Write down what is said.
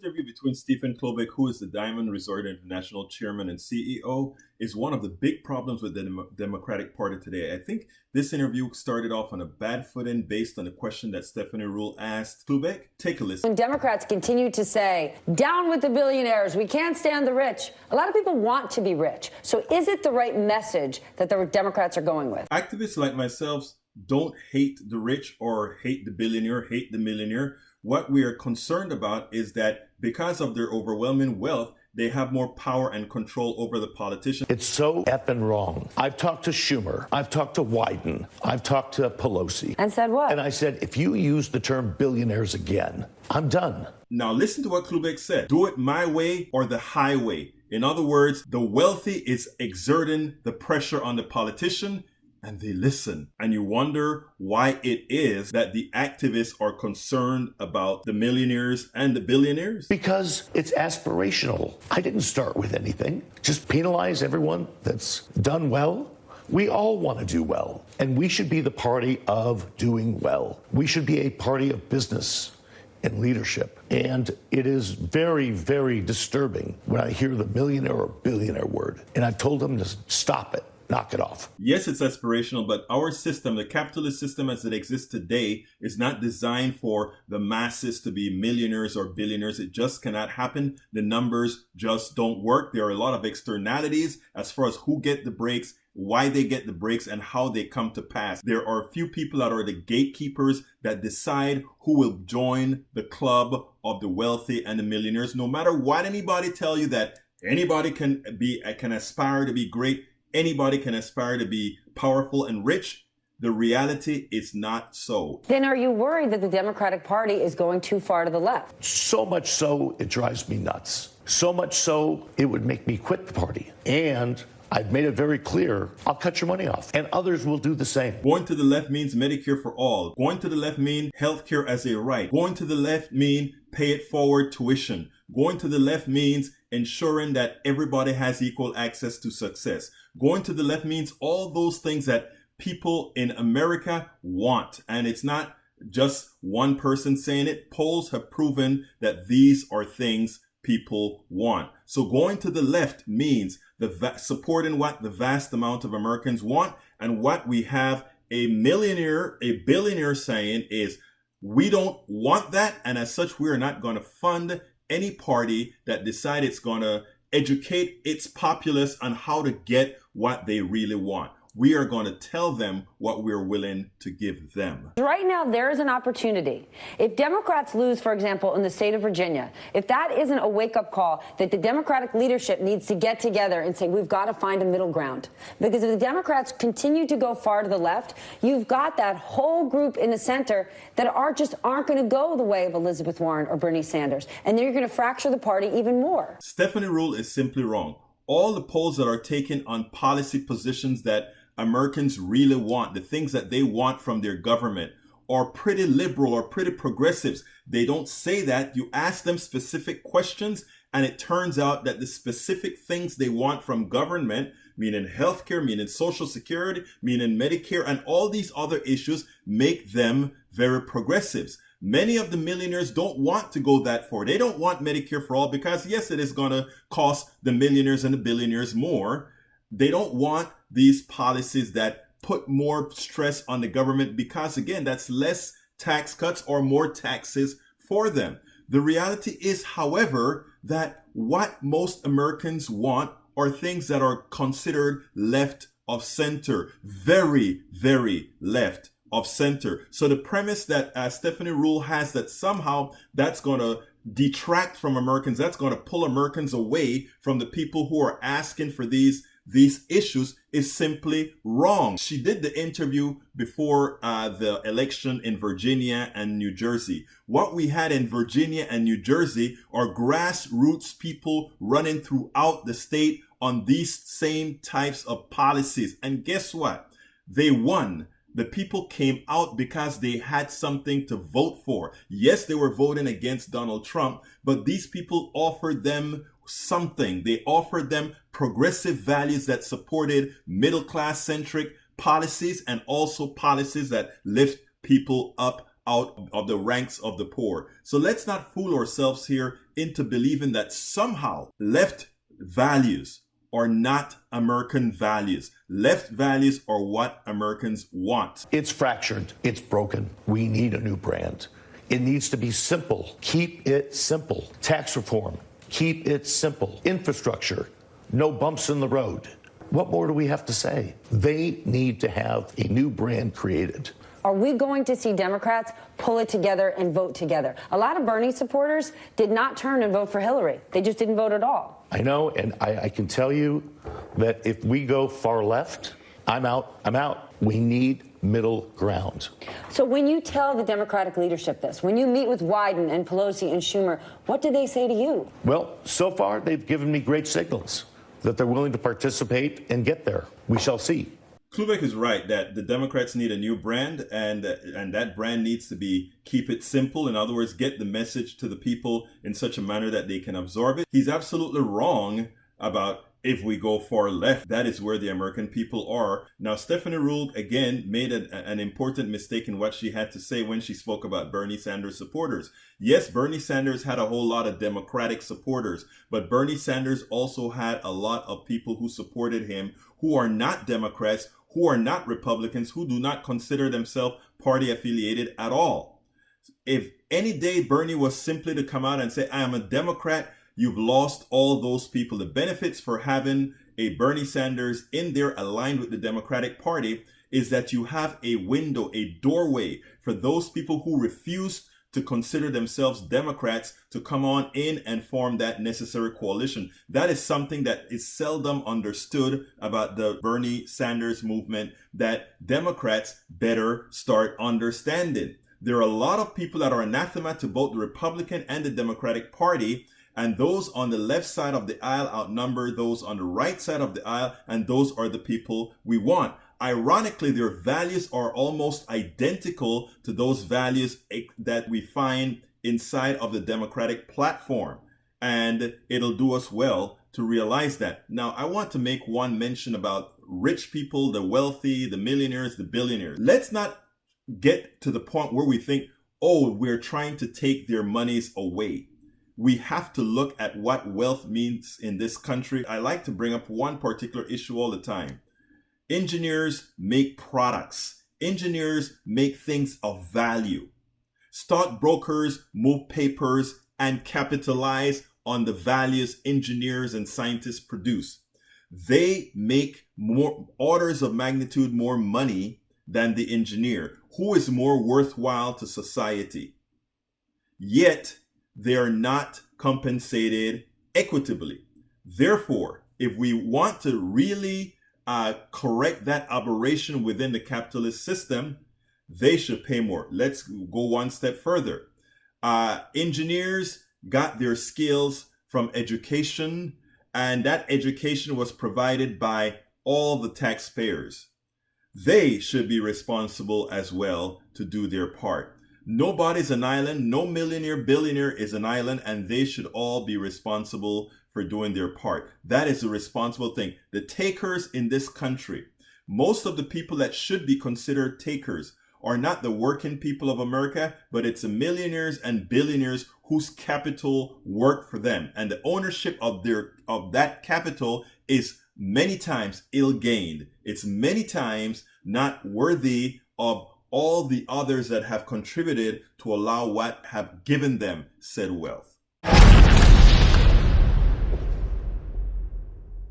interview between Stephen Cloobeck, who is the Diamond Resort International chairman and CEO, is one of the big problems with the Democratic Party today. I think this interview started off on a bad footing based on a question that Stephanie Ruhle asked Cloobeck. Take a listen. When Democrats continue to say, down with the billionaires, we can't stand the rich, a lot of people want to be rich. So is it the right message that the Democrats are going with? Activists like myself don't hate the rich or hate the billionaire, hate the millionaire. What we are concerned about is that because of their overwhelming wealth, they have more power and control over the politicians. It's so effing wrong. I've talked to Schumer. I've talked to Wyden. I've talked to Pelosi. And said what? And I said, if you use the term billionaires again, I'm done. Now listen to what Cloobeck said. Do it my way or the highway. In other words, the wealthy is exerting the pressure on the politician, and they listen. And you wonder why it is that the activists are concerned about the millionaires and the billionaires. Because it's aspirational. I didn't start with anything. Just penalize everyone that's done well. We all want to do well. And we should be the party of doing well. We should be a party of business and leadership. And it is very, very disturbing when I hear the millionaire or billionaire word. And I told them to stop it. Knock it off. Yes, it's aspirational, but our system, the capitalist system as it exists today, is not designed for the masses to be millionaires or billionaires. It just cannot happen. The numbers just don't work. There are a lot of externalities as far as who get the breaks, why they get the breaks, and how they come to pass. There are a few people that are the gatekeepers that decide who will join the club of the wealthy and the millionaires. No matter what anybody tell you that anybody can aspire to be great, anybody can aspire to be powerful and rich. The reality is not so. Then are you worried that the Democratic Party is going too far to the left? So much so, it drives me nuts. So much so, it would make me quit the party. And I've made it very clear, I'll cut your money off. And others will do the same. Going to the left means Medicare for all. Going to the left means healthcare as a right. Going to the left means pay it forward tuition. Going to the left means ensuring that everybody has equal access to success. Going to the left means all those things that people in America want. And it's not just one person saying it. Polls have proven that these are things people want. So going to the left means supporting what the vast amount of Americans want. And what we have a billionaire saying is, we don't want that. And as such, we're not going to fund any party that decides it's going to educate its populace on how to get what they really want. We are going to tell them what we're willing to give them. Right now, there is an opportunity. If Democrats lose, for example, in the state of Virginia, if that isn't a wake-up call that the Democratic leadership needs to get together and say, we've got to find a middle ground. Because if the Democrats continue to go far to the left, you've got that whole group in the center that aren't going to go the way of Elizabeth Warren or Bernie Sanders. And then you're going to fracture the party even more. Stephanie Ruhle is simply wrong. All the polls that are taken on policy positions that Americans really want, the things that they want from their government, are pretty liberal or pretty progressives. They don't say that. You ask them specific questions, and it turns out that the specific things they want from government, meaning healthcare, meaning Social Security, meaning Medicare, and all these other issues, make them very progressives. Many of the millionaires don't want to go that far. They don't want Medicare for all because, yes, it is going to cost the millionaires and the billionaires more. They don't want these policies that put more stress on the government because, again, that's less tax cuts or more taxes for them. The reality is, however, that what most Americans want are things that are considered left of center, very, very left of center. So the premise that Stephanie Ruhle has that somehow that's going to detract from Americans, that's going to pull Americans away from the people who are asking for these issues is simply wrong. She did the interview before the election in Virginia and New Jersey. What we had in Virginia and New Jersey are grassroots people running throughout the state on these same types of policies. And guess what? They won. The people came out because they had something to vote for. Yes, they were voting against Donald Trump, but these people offered them something. They offered them progressive values that supported middle-class centric policies and also policies that lift people up out of the ranks of the poor. So let's not fool ourselves here into believing that somehow left values are not American values. Left values are what Americans want. It's fractured. It's broken. We need a new brand. It needs to be simple. Keep it simple. Tax reform. Keep it simple. Infrastructure. No bumps in the road. What more do we have to say? They need to have a new brand created. Are we going to see Democrats pull it together and vote together? A lot of Bernie supporters did not turn and vote for Hillary. They just didn't vote at all. I know, and I can tell you that if we go far left, I'm out. I'm out. We need middle ground. So when you tell the Democratic leadership this, when you meet with Wyden and Pelosi and Schumer, what do they say to you? Well, so far they've given me great signals that they're willing to participate and get there. We shall see. Cloobeck is right that the Democrats need a new brand, and that brand needs to be keep it simple. In other words, get the message to the people in such a manner that they can absorb it. He's absolutely wrong about if we go far left, that is where the American people are. Now, Stephanie Ruhle, again, made an important mistake in what she had to say when she spoke about Bernie Sanders supporters. Yes, Bernie Sanders had a whole lot of Democratic supporters, but Bernie Sanders also had a lot of people who supported him who are not Democrats, who are not Republicans, who do not consider themselves party affiliated at all. If any day Bernie was simply to come out and say, I am a Democrat, you've lost all those people. The benefits for having a Bernie Sanders in there aligned with the Democratic Party is that you have a window, a doorway for those people who refuse to consider themselves Democrats to come on in and form that necessary coalition. That is something that is seldom understood about the Bernie Sanders movement that Democrats better start understanding. There are a lot of people that are anathema to both the Republican and the Democratic Party, and those on the left side of the aisle outnumber those on the right side of the aisle, and those are the people we want. Ironically, their values are almost identical to those values that we find inside of the Democratic platform. And it'll do us well to realize that. Now, I want to make one mention about rich people, the wealthy, the millionaires, the billionaires. Let's not get to the point where we think, oh, we're trying to take their monies away. We have to look at what wealth means in this country. I like to bring up one particular issue all the time. Engineers make products. Engineers make things of value. Stockbrokers move papers and capitalize on the values engineers and scientists produce. They make more orders of magnitude more money than the engineer, who is more worthwhile to society. Yet, they are not compensated equitably. Therefore, if we want to really correct that aberration within the capitalist system, they should pay more. Let's go one step further. Engineers got their skills from education, and that education was provided by all the taxpayers. They should be responsible as well to do their part. Nobody's an island. No millionaire, billionaire is an island, and they should all be responsible for doing their part. That is a responsible thing. The takers in this country, most of the people that should be considered takers are not the working people of America, but it's the millionaires and billionaires whose capital work for them. And the ownership of that capital is many times ill-gained. It's many times not worthy of all the others that have contributed to allow what have given them said wealth.